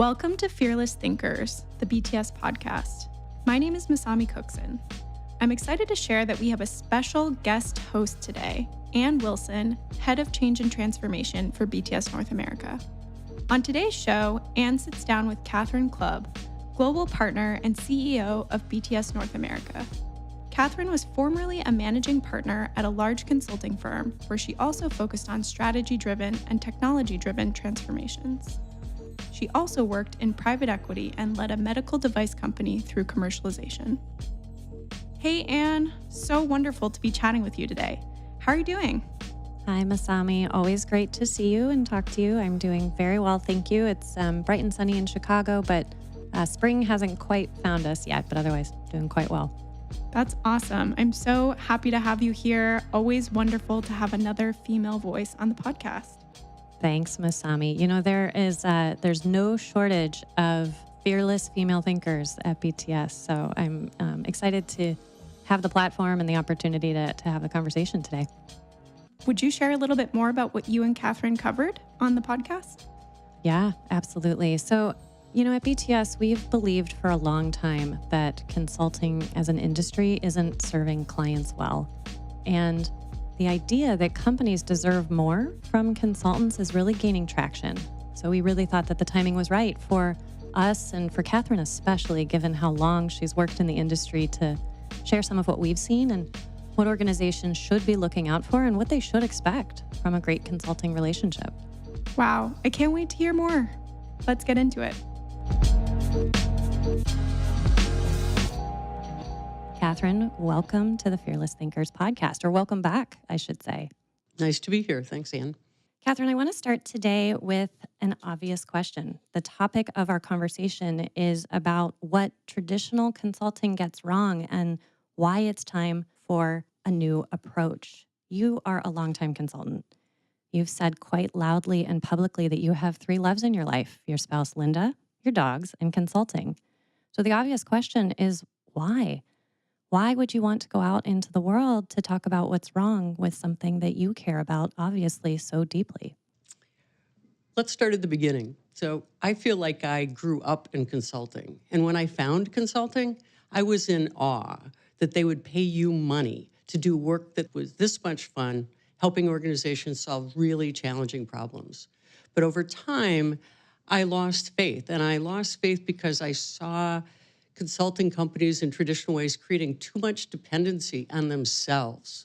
Welcome to Fearless Thinkers, the BTS podcast. My name is Masami Cookson. I'm excited to share that we have a special guest host today, Ann Wilson, Head of Change and Transformation for BTS North America. On today's show, Ann sits down with Kathryn Clubb, Global Partner and CEO of BTS North America. Kathryn was formerly a managing partner at a large consulting firm where she also focused on strategy-driven and technology-driven transformations. She also worked in private equity and led a medical device company through commercialization. Hey, Ann, so wonderful to be chatting with you today. How are you doing? Hi, Masami. Always great to see you and talk to you. I'm doing very well, thank you. It's bright and sunny in Chicago, but spring hasn't quite found us yet, but otherwise doing quite well. That's awesome. I'm so happy to have you here. Always wonderful to have another female voice on the podcast. Thanks, Masami. You know, there's no shortage of fearless female thinkers at BTS, so I'm excited to have the platform and the opportunity to have the conversation today. Would you share a little bit more about what you and Kathryn covered on the podcast? Yeah, absolutely. So, you know, at BTS, we've believed for a long time that consulting as an industry isn't serving clients well. And the idea that companies deserve more from consultants is really gaining traction. So we really thought that the timing was right for us and for Kathryn especially, given how long she's worked in the industry, to share some of what we've seen and what organizations should be looking out for and what they should expect from a great consulting relationship. Wow, I can't wait to hear more. Let's get into it. Kathryn, welcome to the Fearless Thinkers podcast, or welcome back, I should say. Nice to be here. Thanks, Ann. Kathryn, I want to start today with an obvious question. The topic of our conversation is about what traditional consulting gets wrong and why it's time for a new approach. You are a longtime consultant. You've said quite loudly and publicly that you have three loves in your life: your spouse, Linda, your dogs, and consulting. So the obvious question is, why? Why would you want to go out into the world to talk about what's wrong with something that you care about, obviously, so deeply? Let's start at the beginning. So I feel like I grew up in consulting. And when I found consulting, I was in awe that they would pay you money to do work that was this much fun, helping organizations solve really challenging problems. But over time, I lost faith. And I lost faith because I saw consulting companies in traditional ways creating too much dependency on themselves.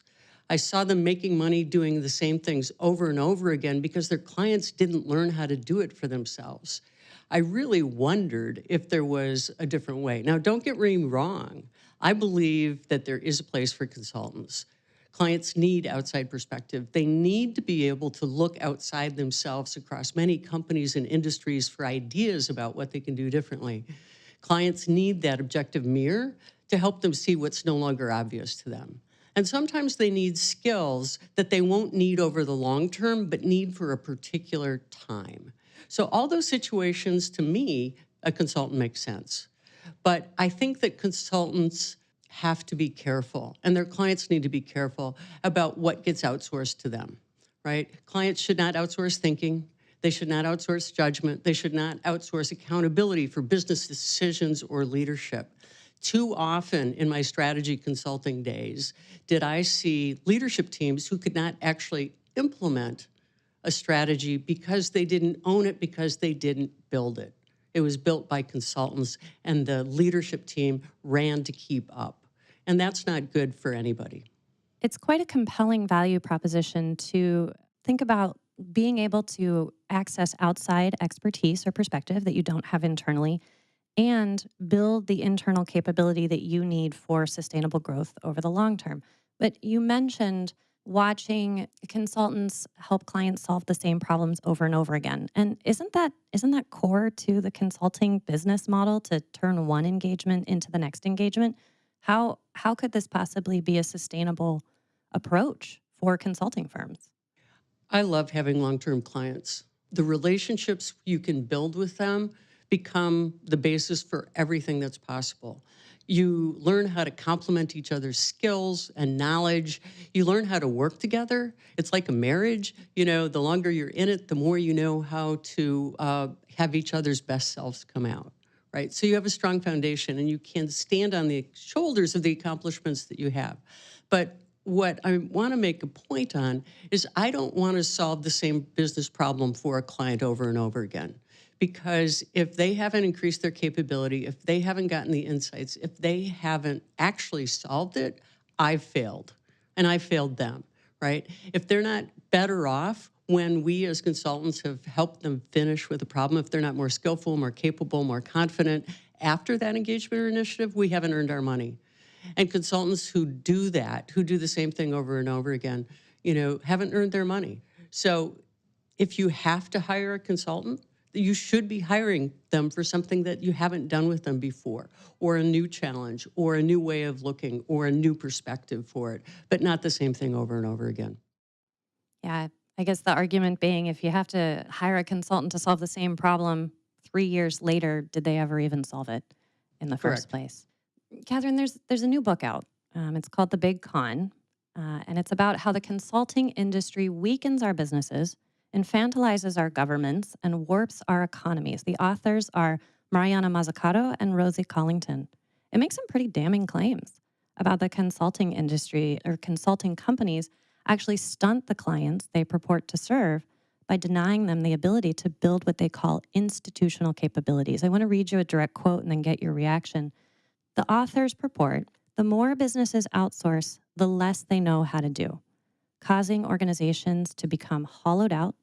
I saw them making money doing the same things over and over again because their clients didn't learn how to do it for themselves. I really wondered if there was a different way. Now, don't get me wrong. I believe that there is a place for consultants. Clients need outside perspective. They need to be able to look outside themselves across many companies and industries for ideas about what they can do differently. Clients need that objective mirror to help them see what's no longer obvious to them. And sometimes they need skills that they won't need over the long term, but need for a particular time. So all those situations, to me, a consultant makes sense. But I think that consultants have to be careful, and their clients need to be careful about what gets outsourced to them, right? Clients should not outsource thinking. They should not outsource judgment. They should not outsource accountability for business decisions or leadership. Too often in my strategy consulting days did I see leadership teams who could not actually implement a strategy because they didn't own it, because they didn't build it. It was built by consultants, and the leadership team ran to keep up. And that's not good for anybody. It's quite a compelling value proposition to think about being able to access outside expertise or perspective that you don't have internally and build the internal capability that you need for sustainable growth over the long term. But you mentioned watching consultants help clients solve the same problems over and over again. And isn't that core to the consulting business model, to turn one engagement into the next engagement? How could this possibly be a sustainable approach for consulting firms? I love having long-term clients. The relationships you can build with them become the basis for everything that's possible. You learn how to complement each other's skills and knowledge. You learn how to work together. It's like a marriage. The longer you're in it, the more you know how to have each other's best selves come out, right? So you have a strong foundation and you can stand on the shoulders of the accomplishments that you have. But what I want to make a point on is I don't want to solve the same business problem for a client over and over again. Because if they haven't increased their capability, if they haven't gotten the insights, if they haven't actually solved it, I've failed. And I failed them, right? If they're not better off when we as consultants have helped them finish with a problem, if they're not more skillful, more capable, more confident after that engagement or initiative, we haven't earned our money. And consultants who do that, who do the same thing over and over again, haven't earned their money. So if you have to hire a consultant, you should be hiring them for something that you haven't done with them before, or a new challenge, or a new way of looking, or a new perspective for it, but not the same thing over and over again. Yeah, I guess the argument being if you have to hire a consultant to solve the same problem 3 years later, did they ever even solve it in the first Correct. place? Kathryn, there's a new book out. It's called The Big Con, and it's about how the consulting industry weakens our businesses, infantilizes our governments, and warps our economies. The authors are Mariana Mazzucato and Rosie Collington. It makes some pretty damning claims about the consulting industry or consulting companies actually stunt the clients they purport to serve by denying them the ability to build what they call institutional capabilities. I want to read you a direct quote and then get your reaction. The authors purport the more businesses outsource, the less they know how to do, causing organizations to become hollowed out,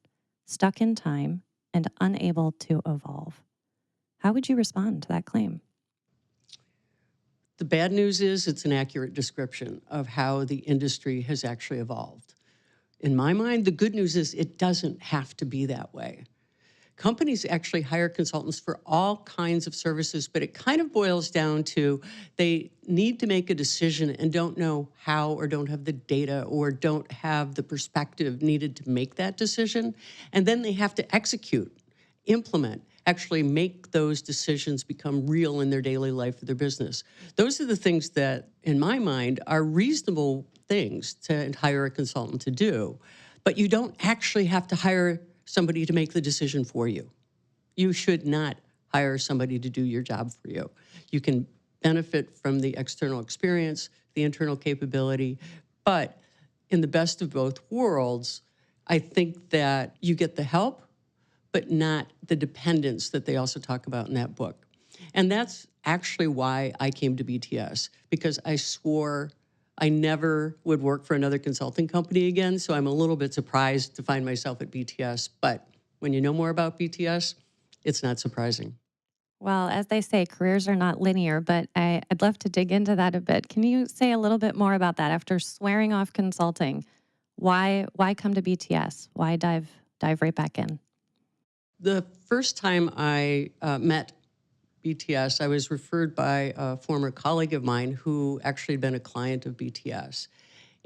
stuck in time, and unable to evolve. How would you respond to that claim? The bad news is it's an accurate description of how the industry has actually evolved. In my mind, the good news is it doesn't have to be that way. Companies actually hire consultants for all kinds of services, but it kind of boils down to they need to make a decision and don't know how, or don't have the data, or don't have the perspective needed to make that decision. And then they have to execute, implement, actually make those decisions become real in their daily life of their business. Those are the things that, in my mind, are reasonable things to hire a consultant to do. But you don't actually have to hire somebody to make the decision for you. You should not hire somebody to do your job for you. You can benefit from the external experience, the internal capability, but in the best of both worlds, I think that you get the help, but not the dependence that they also talk about in that book. And that's actually why I came to BTS, because I swore I never would work for another consulting company again, so I'm a little bit surprised to find myself at BTS. But when you know more about BTS, it's not surprising. Well, as they say, careers are not linear, but I'd love to dig into that a bit. Can you say a little bit more about that? After swearing off consulting, why come to BTS? Why dive right back in? The first time I met BTS, I was referred by a former colleague of mine who actually had been a client of BTS.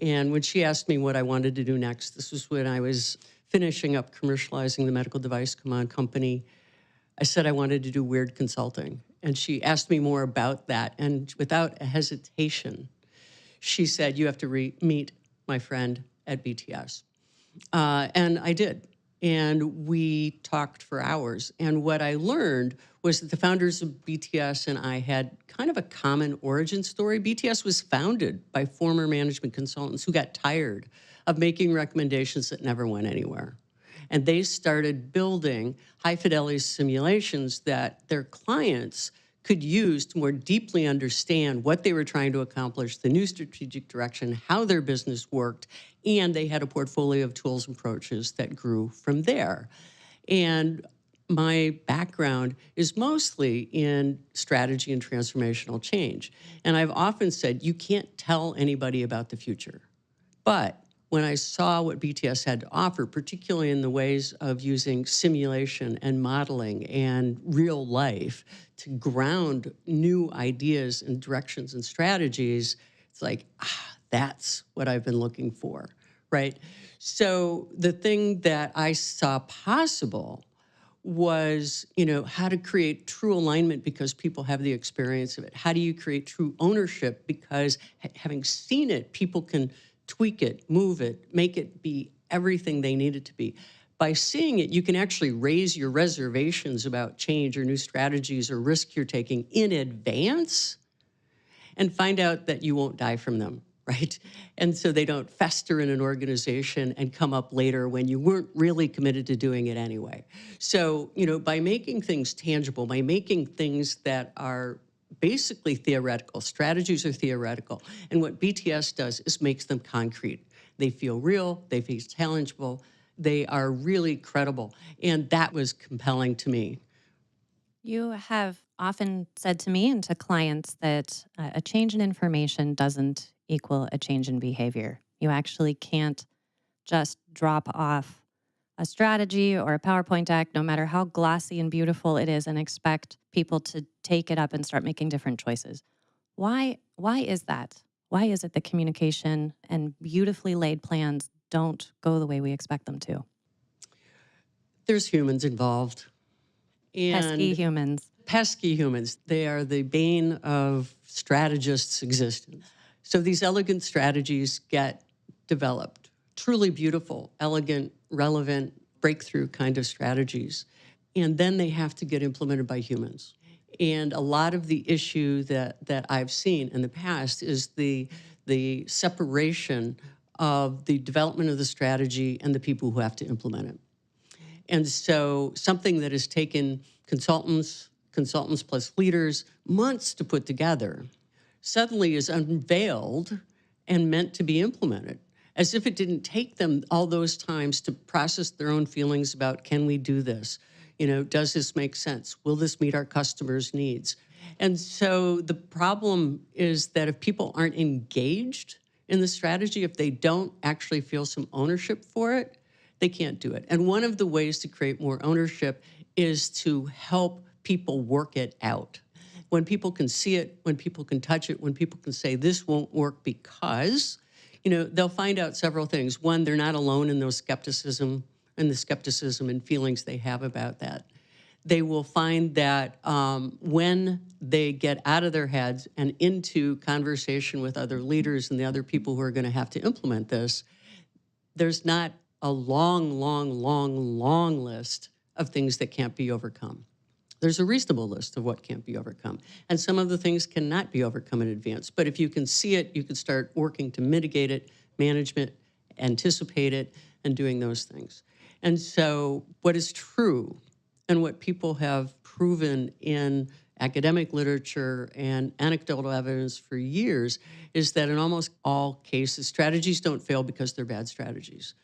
And when she asked me what I wanted to do next, this was when I was finishing up commercializing the medical device company. I said I wanted to do weird consulting. And she asked me more about that. And without a hesitation, she said, you have to meet my friend at BTS. And I did. And we talked for hours. And what I learned was that the founders of BTS and I had kind of a common origin story. BTS was founded by former management consultants who got tired of making recommendations that never went anywhere. And they started building high-fidelity simulations that their clients could use to more deeply understand what they were trying to accomplish, the new strategic direction, how their business worked, and they had a portfolio of tools and approaches that grew from there. And my background is mostly in strategy and transformational change. And I've often said, you can't tell anybody about the future. But when I saw what BTS had to offer, particularly in the ways of using simulation and modeling and real life to ground new ideas and directions and strategies, it's like, that's what I've been looking for, right? So the thing that I saw possible was, how to create true alignment because people have the experience of it. How do you create true ownership? Because having seen it, people can tweak it, move it, make it be everything they need it to be. By seeing it, you can actually raise your reservations about change or new strategies or risk you're taking in advance and find out that you won't die from them, right? And so they don't fester in an organization and come up later when you weren't really committed to doing it anyway. So, by making things tangible, by making things that are basically theoretical, strategies are theoretical, and what BTS does is makes them concrete. They feel real, they feel challengeable, they are really credible, and that was compelling to me. You have often said to me and to clients that a change in information doesn't equal a change in behavior. You actually can't just drop off a strategy or a PowerPoint deck, no matter how glossy and beautiful it is, and expect people to take it up and start making different choices. Why is that? Why is it that communication and beautifully laid plans don't go the way we expect them to? There's humans involved. Pesky humans. Pesky humans. They are the bane of strategists' existence. So these elegant strategies get developed. Truly beautiful, elegant, relevant, breakthrough kind of strategies. And then they have to get implemented by humans. And a lot of the issue that I've seen in the past is the separation of the development of the strategy and the people who have to implement it. And so something that has taken consultants plus leaders months to put together suddenly is unveiled and meant to be implemented, as if it didn't take them all those times to process their own feelings about, can we do this? Does this make sense? Will this meet our customers' needs? And so the problem is that if people aren't engaged in the strategy, if they don't actually feel some ownership for it, they can't do it. And one of the ways to create more ownership is to help people work it out. When people can see it, when people can touch it, when people can say, this won't work because, they'll find out several things. One, they're not alone in those skepticism and feelings they have about that. They will find that when they get out of their heads and into conversation with other leaders and the other people who are going to have to implement this, there's not a long list of things that can't be overcome. There's a reasonable list of what can't be overcome. And some of the things cannot be overcome in advance. But if you can see it, you can start working to mitigate it, manage it, anticipate it, and doing those things. And so what is true and what people have proven in academic literature and anecdotal evidence for years is that in almost all cases, strategies don't fail because they're bad strategies.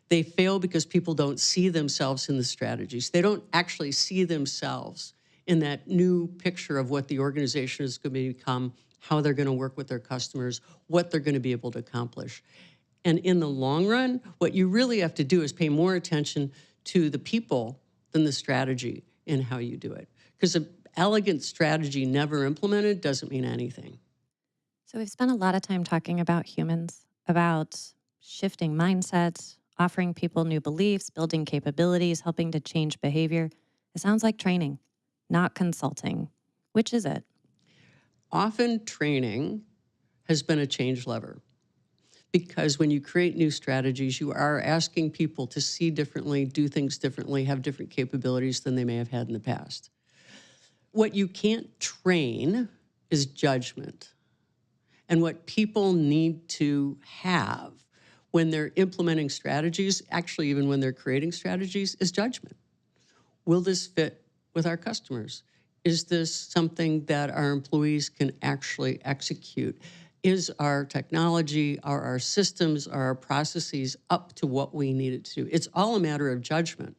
They fail because people don't see themselves in the strategies. They don't actually see themselves in that new picture of what the organization is going to become, how they're going to work with their customers, what they're going to be able to accomplish. And in the long run, what you really have to do is pay more attention to the people than the strategy in how you do it. Because an elegant strategy never implemented doesn't mean anything. So we've spent a lot of time talking about humans, about shifting mindsets, offering people new beliefs, building capabilities, helping to change behavior. It sounds like training, not consulting. Which is it? Often training has been a change lever. Because when you create new strategies, you are asking people to see differently, do things differently, have different capabilities than they may have had in the past. What you can't train is judgment. And what people need to have when they're implementing strategies, actually even when they're creating strategies, is judgment. Will this fit with our customers? Is this something that our employees can actually execute? Is our technology, are our systems, are our processes up to what we need it to do? It's all a matter of judgment.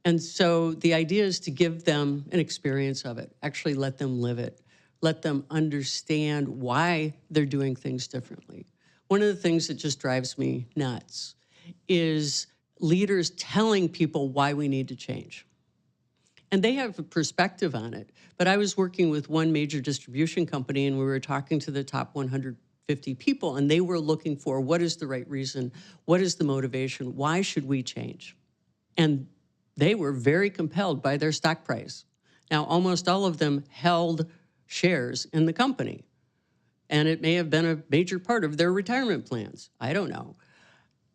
And so the idea is to give them an experience of it, actually let them live it, let them understand why they're doing things differently. One of the things that just drives me nuts is leaders telling people why we need to change. And they have a perspective on it. But I was working with one major distribution company, and we were talking to the top 150 people, and they were looking for, what is the right reason? What is the motivation? Why should we change? And They were very compelled by their stock price. Now, almost all of them held shares in the company, and it may have been a major part of their retirement plans. I don't know.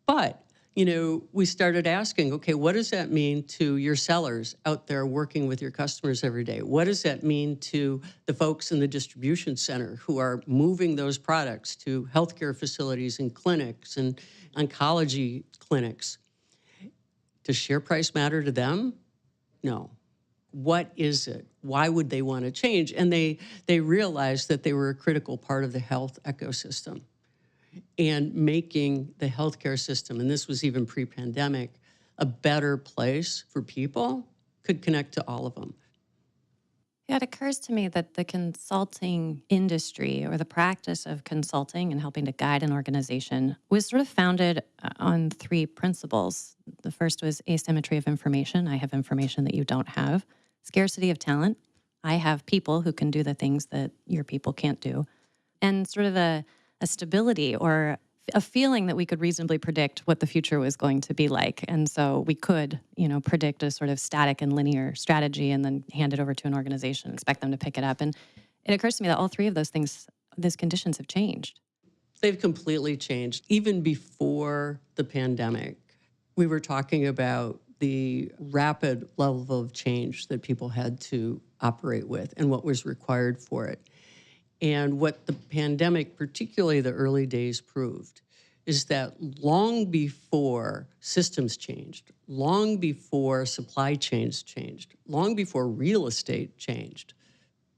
But, we started asking, okay, what does that mean to your sellers out there working with your customers every day? What does that mean to the folks in the distribution center who are moving those products to healthcare facilities and clinics and oncology clinics? Does share price matter to them? No. What is it? Why would they want to change? And they realized that they were a critical part of the health ecosystem and making the healthcare system, and this was even pre-pandemic, a better place for people could connect to all of them. Yeah, it occurs to me that the consulting industry or the practice of consulting and helping to guide an organization was sort of founded on three principles. The first was asymmetry of information. I have information that you don't have. Scarcity of talent. I have people who can do the things that your people can't do. And sort of a stability or a feeling that we could reasonably predict what the future was going to be like. And so we could, predict a sort of static and linear strategy and then hand it over to an organization, expect them to pick it up. And it occurs to me that all three of those things, those conditions have changed. They've completely changed. Even before the pandemic, we were talking about the rapid level of change that people had to operate with and what was required for it. And what the pandemic, particularly the early days, proved is that long before systems changed, long before supply chains changed, long before real estate changed,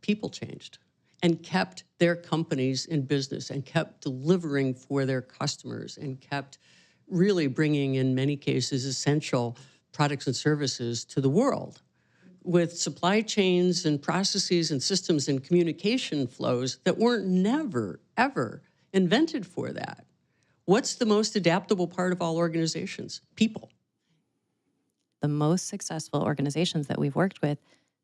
people changed and kept their companies in business and kept delivering for their customers and kept really bringing, in many cases, essential products and services to the world. With supply chains and processes and systems and communication flows that weren't never, ever invented for that. What's the most adaptable part of all organizations? People. The most successful organizations that we've worked with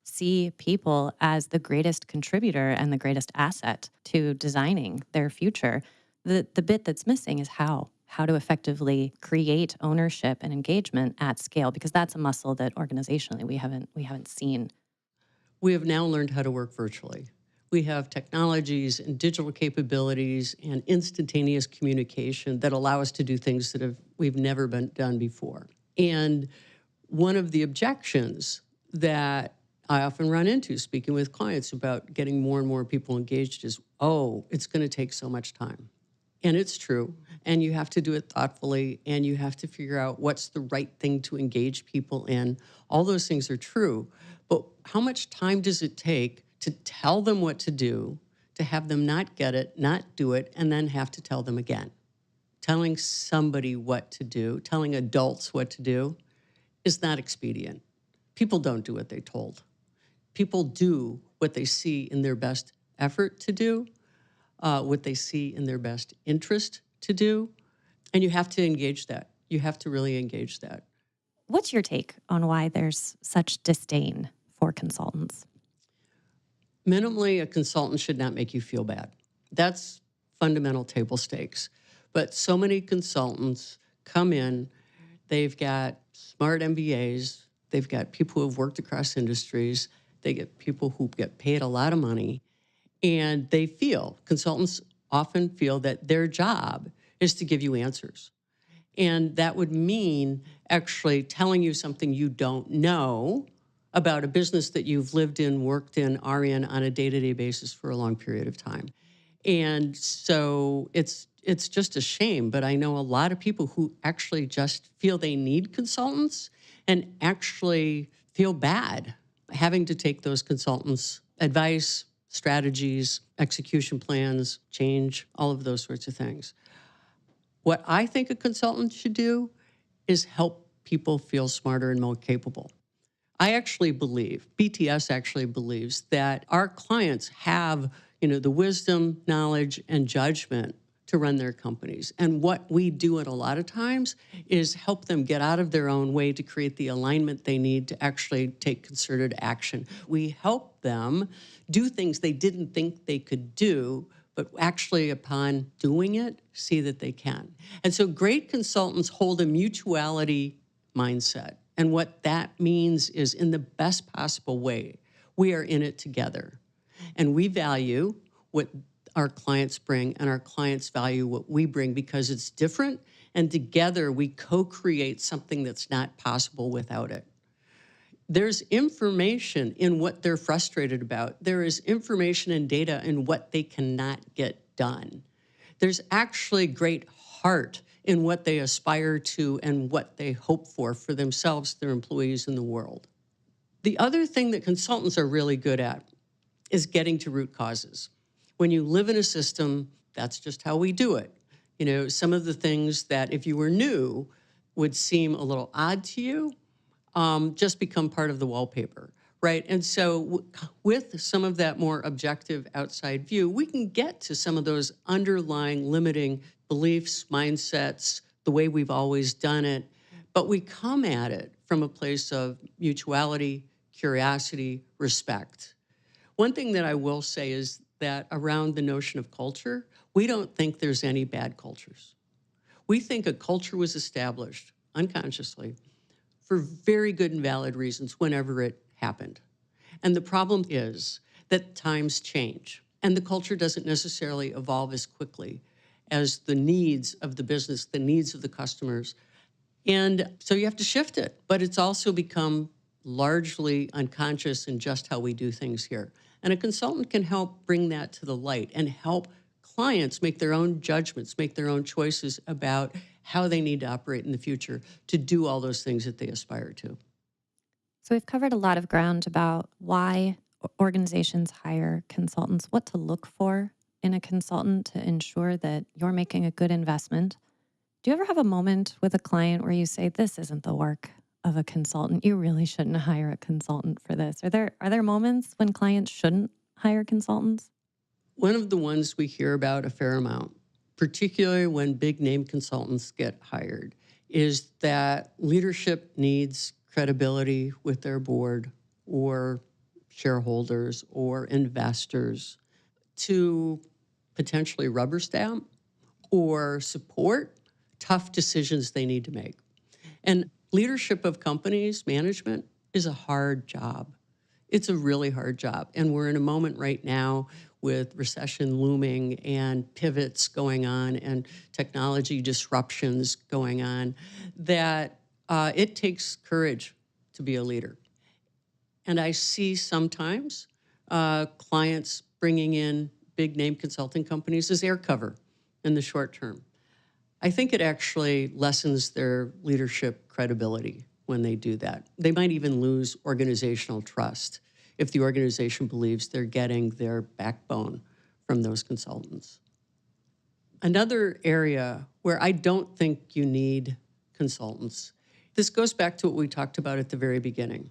see people as the greatest contributor and the greatest asset to designing their future. The bit that's missing is how to effectively create ownership and engagement at scale, because that's a muscle that organizationally we haven't seen. We have now learned how to work virtually. We have technologies and digital capabilities and instantaneous communication that allow us to do things that we've never been done before. And one of the objections that I often run into speaking with clients about getting more and more people engaged is, oh, it's going to take so much time. And it's true. And you have to do it thoughtfully, and you have to figure out what's the right thing to engage people in. All those things are true. But how much time does it take to tell them what to do, to have them not get it, not do it, and then have to tell them again? Telling somebody what to do, telling adults what to do, is not expedient. People don't do what they're told. People do what they see in their best effort to do, what they see in their best interest to do, and you have to engage that. You have to really engage that. What's your take on why there's such disdain for consultants? Minimally, a consultant should not make you feel bad. That's fundamental table stakes. But so many consultants come in, they've got smart MBAs, they've got people who have worked across industries, they get people who get paid a lot of money, and consultants often feel that their job is to give you answers. And that would mean actually telling you something you don't know about a business that you've lived in, worked in, are in on a day-to-day basis for a long period of time. And so it's just a shame, but I know a lot of people who actually just feel they need consultants and actually feel bad having to take those consultants' advice, strategies, execution plans, change, all of those sorts of things. What I think a consultant should do is help people feel smarter and more capable. I actually believe, BTS actually believes, that our clients have, the wisdom, knowledge, and judgment to run their companies. And what we do at a lot of times is help them get out of their own way to create the alignment they need to actually take concerted action. We help them do things they didn't think they could do, but actually upon doing it, see that they can. And so great consultants hold a mutuality mindset. And what that means is, in the best possible way, we are in it together. And we value what our clients bring, and our clients value what we bring because it's different. And together we co-create something that's not possible without it. There's information in what they're frustrated about. There is information and data in what they cannot get done. There's actually great heart in what they aspire to and what they hope for themselves, their employees, and the world. The other thing that consultants are really good at is getting to root causes. When you live in a system, that's just how we do it. You know, some of the things that if you were new would seem a little odd to you, just become part of the wallpaper, right? And so with some of that more objective outside view, we can get to some of those underlying limiting beliefs, mindsets, the way we've always done it, but we come at it from a place of mutuality, curiosity, respect. One thing that I will say is that around the notion of culture, we don't think there's any bad cultures. We think a culture was established unconsciously for very good and valid reasons whenever it happened. And the problem is that times change, and the culture doesn't necessarily evolve as quickly as the needs of the business, the needs of the customers. And so you have to shift it, but it's also become largely unconscious in just how we do things here. And a consultant can help bring that to the light and help clients make their own judgments, make their own choices about how they need to operate in the future to do all those things that they aspire to. So we've covered a lot of ground about why organizations hire consultants, what to look for in a consultant to ensure that you're making a good investment. Do you ever have a moment with a client where you say, this isn't the work of a consultant? You really shouldn't hire a consultant for this. Are there moments when clients shouldn't hire consultants? One of the ones we hear about a fair amount, particularly when big name consultants get hired, is that leadership needs credibility with their board or shareholders or investors to potentially rubber stamp or support tough decisions they need to make. And leadership of companies, management, is a hard job. It's a really hard job. And we're in a moment right now with recession looming and pivots going on and technology disruptions going on that it takes courage to be a leader. And I see sometimes clients bringing in big name consulting companies as air cover in the short term. I think it actually lessens their leadership credibility when they do that. They might even lose organizational trust if the organization believes they're getting their backbone from those consultants. Another area where I don't think you need consultants, this goes back to what we talked about at the very beginning.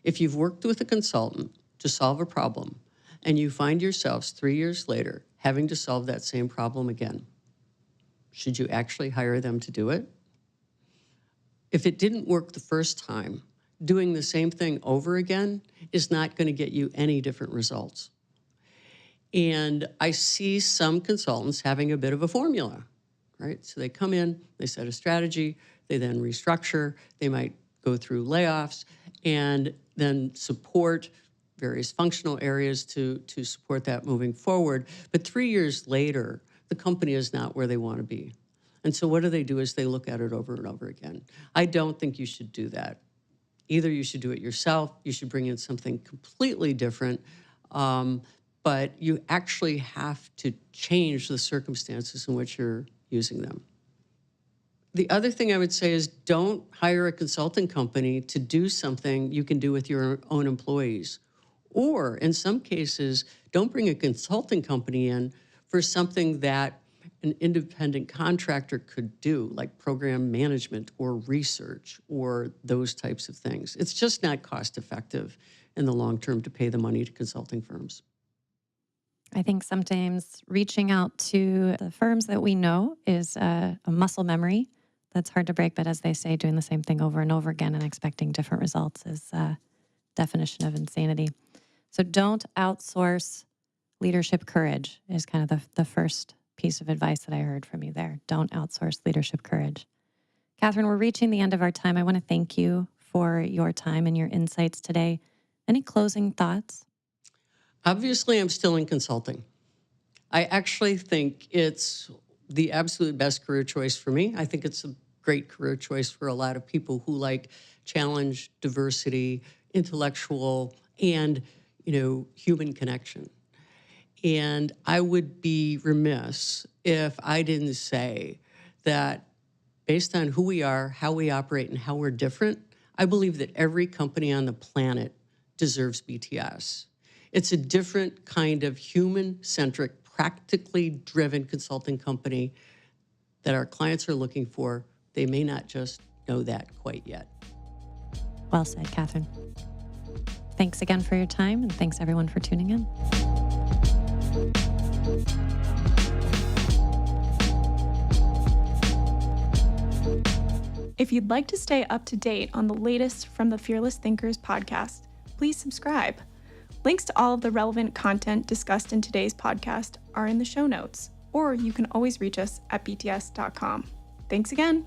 If you've worked with a consultant to solve a problem and you find yourselves 3 years later having to solve that same problem again, should you actually hire them to do it? If it didn't work the first time, doing the same thing over again is not going to get you any different results. And I see some consultants having a bit of a formula, right? So they come in, they set a strategy, they then restructure, they might go through layoffs, and then support various functional areas to support that moving forward. But 3 years later, the company is not where they want to be. And so what do is they look at it over and over again. I don't think you should do that. Either you should do it yourself, you should bring in something completely different, but you actually have to change the circumstances in which you're using them. The other thing I would say is don't hire a consulting company to do something you can do with your own employees. Or in some cases, don't bring a consulting company in for something that an independent contractor could do, like program management or research or those types of things. It's just not cost effective in the long term to pay the money to consulting firms. I think sometimes reaching out to the firms that we know is a muscle memory that's hard to break. But as they say, doing the same thing over and over again and expecting different results is a definition of insanity. So don't outsource leadership courage is kind of the first piece of advice that I heard from you there. Don't outsource leadership courage. Kathryn, we're reaching the end of our time. I want to thank you for your time and your insights today. Any closing thoughts? Obviously, I'm still in consulting. I actually think it's the absolute best career choice for me. I think it's a great career choice for a lot of people who like challenge, diversity, intellectual, and human connection. And I would be remiss if I didn't say that based on who we are, how we operate, and how we're different, I believe that every company on the planet deserves BTS. It's a different kind of human-centric, practically driven consulting company that our clients are looking for. They may not just know that quite yet. Well said, Kathryn. Thanks again for your time, and thanks everyone for tuning in. If you'd like to stay up to date on the latest from the Fearless Thinkers podcast, please subscribe. Links to all of the relevant content discussed in today's podcast are in the show notes, or you can always reach us at bts.com. Thanks again.